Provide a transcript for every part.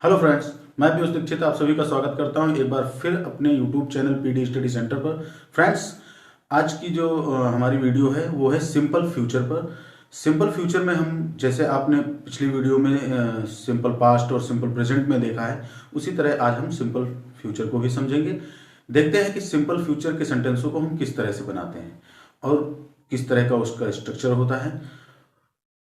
Hello friends, मैं पीयूष दीक्षित आप सभी का स्वागत करता हूं एक बार फिर अपने YouTube channel PD study centre पर। फ्रेंड्स, आज की जो हमारी वीडियो है वो है सिंपल फ्यूचर पर। सिंपल फ्यूचर में हम जैसे आपने पिछली वीडियो में सिंपल पास्ट और सिंपल प्रेजेंट में देखा है, उसी तरह आज हम सिंपल फ्यूचर को भी समझेंगे। देखते हैं कि सिंपल फ्यूचर के सेंटेंसों को हम किस तरह से बनाते हैं और किस तरह का उसका स्ट्रक्चर होता है।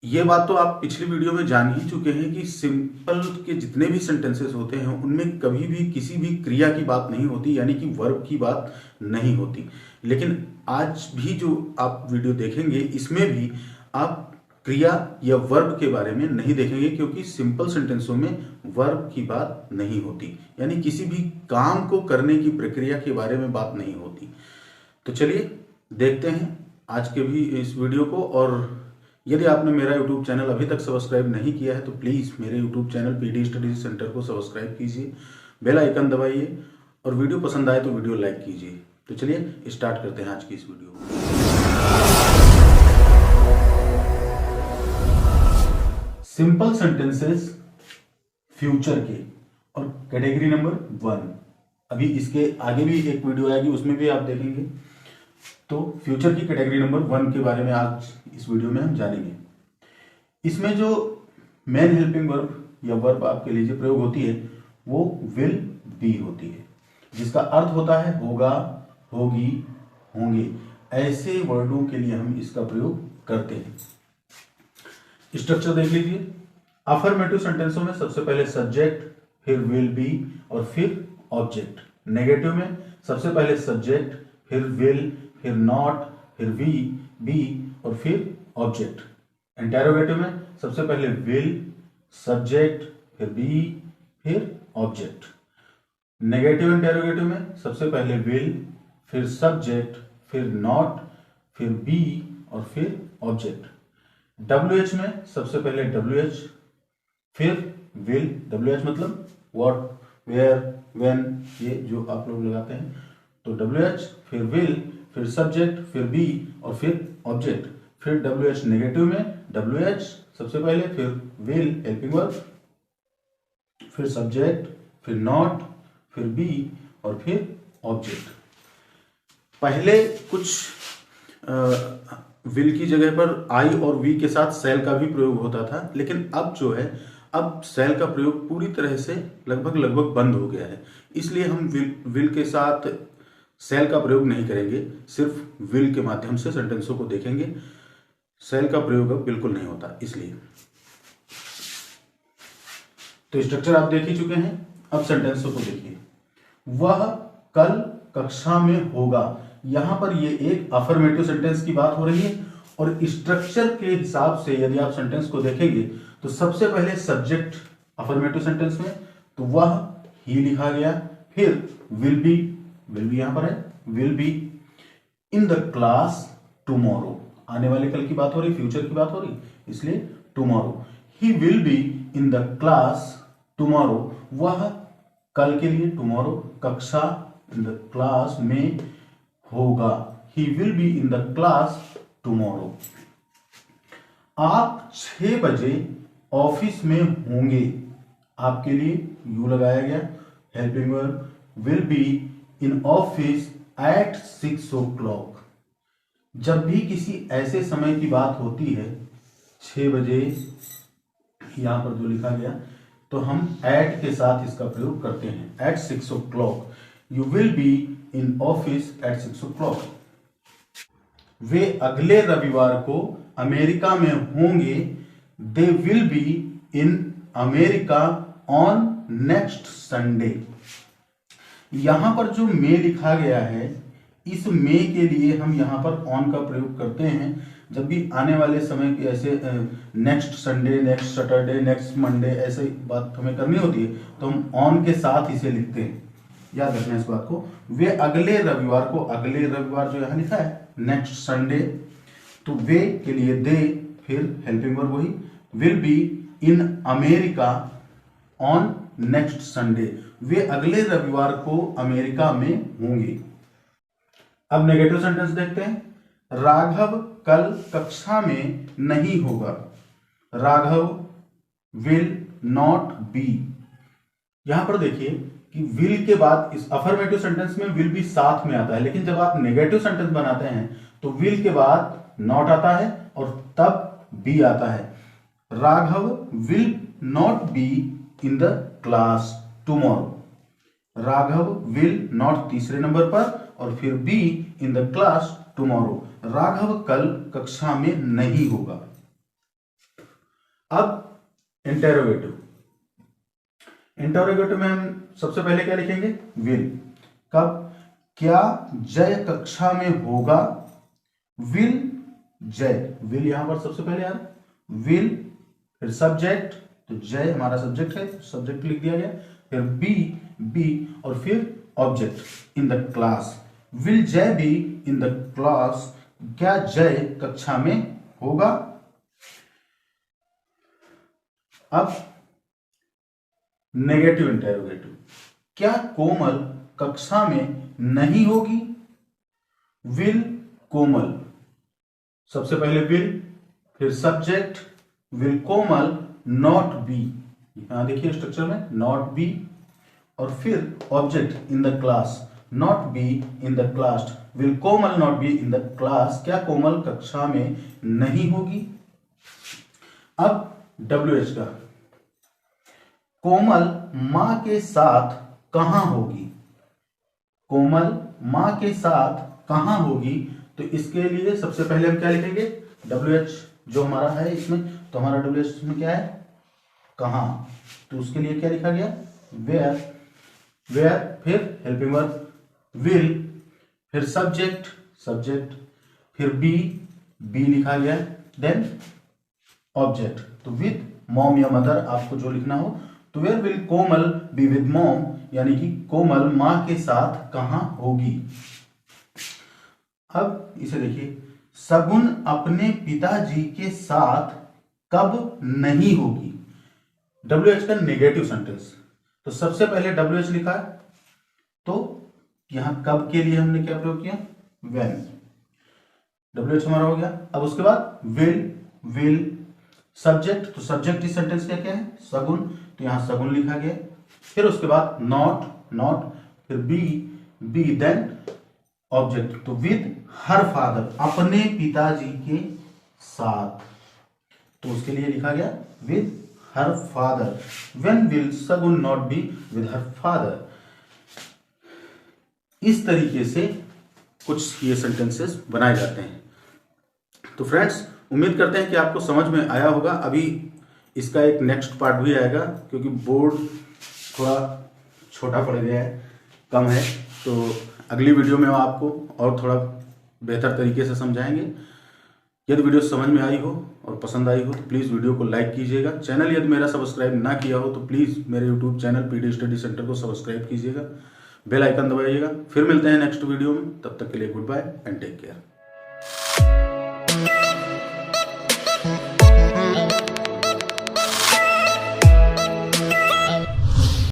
ये बात तो आप पिछली वीडियो में जान ही चुके हैं कि सिंपल के जितने भी सेंटेंसेस होते हैं उनमें कभी भी किसी भी क्रिया की बात नहीं होती, यानी कि वर्ब की बात नहीं होती। लेकिन आज भी जो आप वीडियो देखेंगे इसमें भी आप क्रिया या वर्ब के बारे में नहीं देखेंगे, क्योंकि सिंपल सेंटेंसों में वर्ब की बात नहीं होती, यानी किसी भी काम को करने की प्रक्रिया के बारे में बात नहीं होती। तो चलिए देखते हैं आज के भी इस वीडियो को। और यदि आपने मेरा यूट्यूब चैनल अभी तक सब्सक्राइब नहीं किया है तो प्लीज़ मेरे YouTube channel PD study centre को सब्सक्राइब कीजिए, बेल आइकन दबाइए और वीडियो पसंद आए तो वीडियो लाइक कीजिए। तो चलिए स्टार्ट करते हैं आज की इस वीडियो को। सिंपल सेंटेंसेस फ्यूचर के और कैटेगरी नंबर 1। अभी इसके आगे भी एक वीडियो आएगी, उसमें भी आप देखेंगे। तो फ्यूचर की कैटेगरी नंबर 1 के बारे में आज इस वीडियो में हम जानेंगे। इसमें जो मेन हेल्पिंग वर्ब या वर्ब आपके लीजिए प्रयोग होती है वो विल बी होती है, जिसका अर्थ होता है होगा, होगी, होंगे। ऐसे वर्डों के लिए हम इसका प्रयोग करते हैं। स्ट्रक्चर देख लीजिए। अफर्मेटिव सेंटेंसों में सबसे पहले सब्जेक्ट, फिर विल बी और फिर ऑब्जेक्ट। नेगेटिव में सबसे पहले सब्जेक्ट, फिर विल, फिर नॉट, फिर बी और फिर ऑब्जेक्ट। इंटेरोगेटिव में सबसे पहले विल, सब्जेक्ट, फिर बी, फिर ऑब्जेक्ट। नेगेटिव इंटेरोगेटिव में सबसे पहले विल, फिर सब्जेक्ट, फिर नॉट, फिर बी और फिर ऑब्जेक्ट। WH में सबसे पहले WH, फिर विल। WH मतलब व्हाट, वेयर, व्हेन, ये जो आप लोग लगाते हैं। तो WH, फिर विल, फिर सब्जेक्ट, फिर बी और फिर ऑब्जेक्ट। फिर WH नेगेटिव में WH सबसे पहले, फिर विल हेल्पिंग वर्ब, फिर सब्जेक्ट, फिर नॉट, फिर बी और फिर ऑब्जेक्ट। पहले कुछ विल की जगह पर आई और वी के साथ सेल का भी प्रयोग होता था, लेकिन अब जो है अब सेल का प्रयोग पूरी तरह से लगभग बंद हो गया है। इसलिए हम विल के साथ सेल का प्रयोग नहीं करेंगे, सिर्फ विल के माध्यम से सेंटेंसों को देखेंगे। सेल का प्रयोग अब बिल्कुल नहीं होता इसलिए। तो स्ट्रक्चर आप देख ही चुके हैं। अब सेंटेंसों को देखिए। वह कल कक्षा में होगा। यहां पर ये एक अफर्मेटिव सेंटेंस की बात हो रही है और स्ट्रक्चर के हिसाब से यदि आप सेंटेंस को देखेंगे तो सबसे पहले सब्जेक्ट अफर्मेटिव सेंटेंस में तो वह ही लिखा गया, फिर विल बी यहां पर है, will be in the class tomorrow. आने वाले कल की बात हो रही, फ्यूचर की बात हो रही, इसलिए tomorrow. He will be in the class tomorrow. वह कल के लिए टुमारो कक्षा इन द क्लास में होगा। He will be in the class tomorrow. आप 6 बजे ऑफिस में होंगे। आपके लिए यू लगाया गया, helping verb, will be in office at 6 o'clock। जब भी किसी ऐसे समय की बात होती है 6 बजे, यहां पर जो लिखा गया, तो हम एट के साथ इसका प्रयोग करते हैं। At 6 o'clock you will be in office at 6 o'clock। वे अगले रविवार को अमेरिका में होंगे। They will be in America on next Sunday. यहां पर जो मे लिखा गया है, इस मे के लिए हम यहां पर ऑन का प्रयोग करते हैं। जब भी आने वाले समय के ऐसे next Sunday, next Saturday, next Monday ऐसे बात हमें करनी होती है तो हम ऑन के साथ इसे लिखते हैं। याद रखना इस बात को। वे अगले रविवार को, अगले रविवार जो यहां लिखा है नेक्स्ट संडे, तो वे के लिए दे, फिर हेल्पिंग वर्ब वही, will be in America on next Sunday. वे अगले रविवार को अमेरिका में होंगे। अब नेगेटिव सेंटेंस देखते हैं। राघव कल कक्षा में नहीं होगा। राघव विल नॉट बी यहां पर देखिए कि विल के बाद इस अफर्मेटिव सेंटेंस में विल भी साथ में आता है, लेकिन जब आप नेगेटिव सेंटेंस बनाते हैं तो विल के बाद नॉट आता है और तब बी आता है। Raghav will not be in the class tomorrow. Raghav will not तीसरे नंबर पर और फिर be in the class tomorrow. Raghav कल कक्षा में नहीं होगा। अब इंटेरोगेटिव, इंटेरोगेटिव में हम सबसे पहले क्या लिखेंगे? विल। कब? क्या जय कक्षा में होगा? विल जय, विल यहां पर सबसे पहले आ रहा है। विल, फिर सब्जेक्ट, तो जय हमारा सब्जेक्ट है, सब्जेक्ट लिख दिया गया। फिर बी और फिर object in the class. Will जय बी इन द क्लास? क्या जय कक्षा में होगा? अब नेगेटिव इंटेरोगेटिव, क्या कोमल कक्षा में नहीं होगी? विल कोमल, सबसे पहले विल, फिर subject, will Komal not be, यहां देखिए स्ट्रक्चर में नॉट बी, और फिर object in the class, not be in the class. Will Komal not be in the class? क्या कोमल कक्षा में नहीं होगी? अब WH का, कोमल मां के साथ कहां होगी? कोमल मां के साथ कहां होगी? तो इसके लिए सबसे पहले हम क्या लिखेंगे? WH जो हमारा है इसमें, तो हमारा WH में क्या है? कहां। तो उसके लिए क्या लिखा गया? वेयर। वेयर, फिर हेल्पिंग वर्ब विल, फिर सब्जेक्ट, फिर बी लिखा गया, देन ऑब्जेक्ट। तो विद मॉम या मदर आपको जो लिखना हो। तो where will Komal be with mom, यानी कि कोमल मां के साथ कहां होगी। अब इसे देखिए, सगुन अपने पिताजी के साथ कब नहीं होगी? WH का नेगेटिव सेंटेंस, तो सबसे पहले WH लिखा है, तो यहां कब के लिए हमने क्या प्रयोग किया? व्हेन। WH हमारा हो गया। अब उसके बाद विल सब्जेक्ट, तो सब्जेक्ट इस सेंटेंस का क्या है? सगुन, तो यहां सगुन लिखा गया। फिर उसके बाद नॉट, फिर बी, देन ऑब्जेक्ट, तो विद हर फादर, अपने पिताजी के साथ, तो उसके लिए लिखा गया with her father. When will Sagun not be with her father. इस तरीके से कुछ ये सेंटेंसेस बनाए जाते हैं। तो फ्रेंड्स, उम्मीद करते हैं कि आपको समझ में आया होगा। अभी इसका एक नेक्स्ट पार्ट भी आएगा, क्योंकि बोर्ड थोड़ा छोटा पड़ गया है, कम है, तो अगली वीडियो में आपको और थोड़ा बेहतर तरीके से समझाएंगे। यदि वीडियो समझ में आई हो और पसंद आई हो तो प्लीज़ वीडियो को लाइक कीजिएगा। चैनल यदि मेरा सब्सक्राइब ना किया हो तो प्लीज़ मेरे YouTube channel PD study centre को सब्सक्राइब कीजिएगा, बेल आइकन दबाइएगा। फिर मिलते हैं नेक्स्ट वीडियो में, तब तक के लिए goodbye and take care.